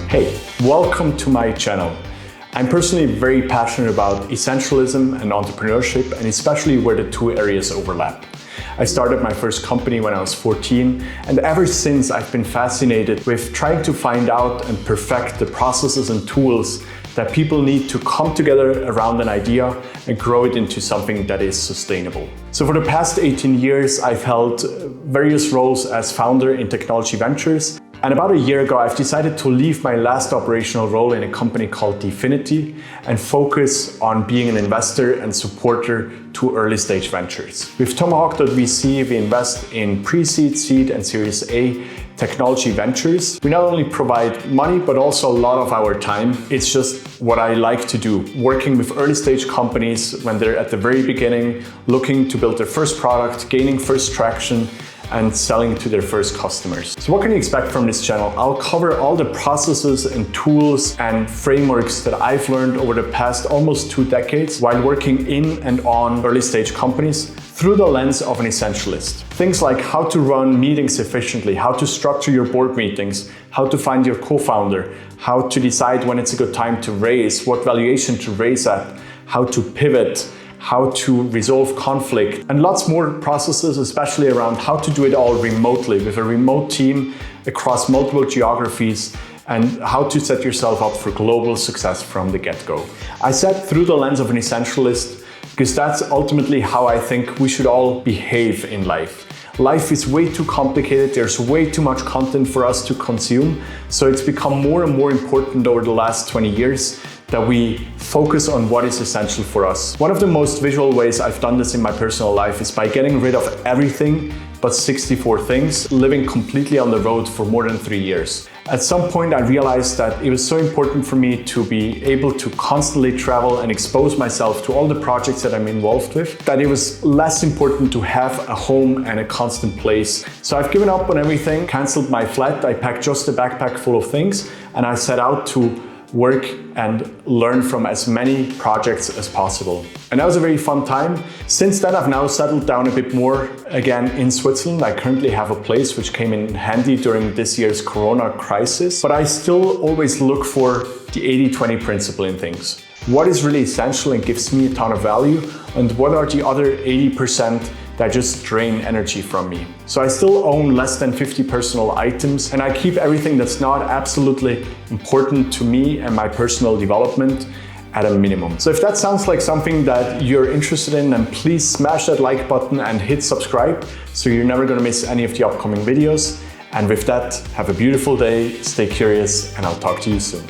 Hey, welcome to my channel. I'm personally very passionate about essentialism and entrepreneurship, and especially where the two areas overlap. I started my first company when I was 14, and ever since I've been fascinated with trying to find out and perfect the processes and tools that people need to come together around an idea and grow it into something that is sustainable. So for the past 18 years, I've held various roles as founder in technology ventures. And about a year ago, I've decided to leave my last operational role in a company called Dfinity and focus on being an investor and supporter to early stage ventures. With Tomahawk.vc, we invest in pre-seed, seed, and Series A technology ventures. We not only provide money, but also a lot of our time. It's just what I like to do, working with early stage companies when they're at the very beginning, looking to build their first product, gaining first traction, and selling to their first customers. So what can you expect from this channel? I'll cover all the processes and tools and frameworks that I've learned over the past almost 2 decades while working in and on early stage companies through the lens of an essentialist. Things like how to run meetings efficiently, how to structure your board meetings, how to find your co-founder, how to decide when it's a good time to raise, what valuation to raise at, how to pivot, how to resolve conflict, and lots more processes, especially around how to do it all remotely with a remote team across multiple geographies, and how to set yourself up for global success from the get-go. I said through the lens of an essentialist because that's ultimately how I think we should all behave in life. Life is way too complicated, there's way too much content for us to consume, so it's become more and more important over the last 20 years that we focus on what is essential for us. One of the most visual ways I've done this in my personal life is by getting rid of everything but 64 things, living completely on the road for more than 3 years. At some point I realized that it was so important for me to be able to constantly travel and expose myself to all the projects that I'm involved with, that it was less important to have a home and a constant place. So I've given up on everything, canceled my flat, I packed just a backpack full of things, and I set out to work and learn from as many projects as possible. And that was a very fun time. Since then, I've now settled down a bit more again in Switzerland. I currently have a place which came in handy during this year's Corona crisis, but I still always look for the 80-20 principle in things. What is really essential and gives me a ton of value, and what are the other 80% that just drain energy from me. So I still own less than 50 personal items, and I keep everything that's not absolutely important to me and my personal development at a minimum. So if that sounds like something that you're interested in, then please smash that like button and hit subscribe so you're never gonna miss any of the upcoming videos. And with that, have a beautiful day, stay curious, and I'll talk to you soon.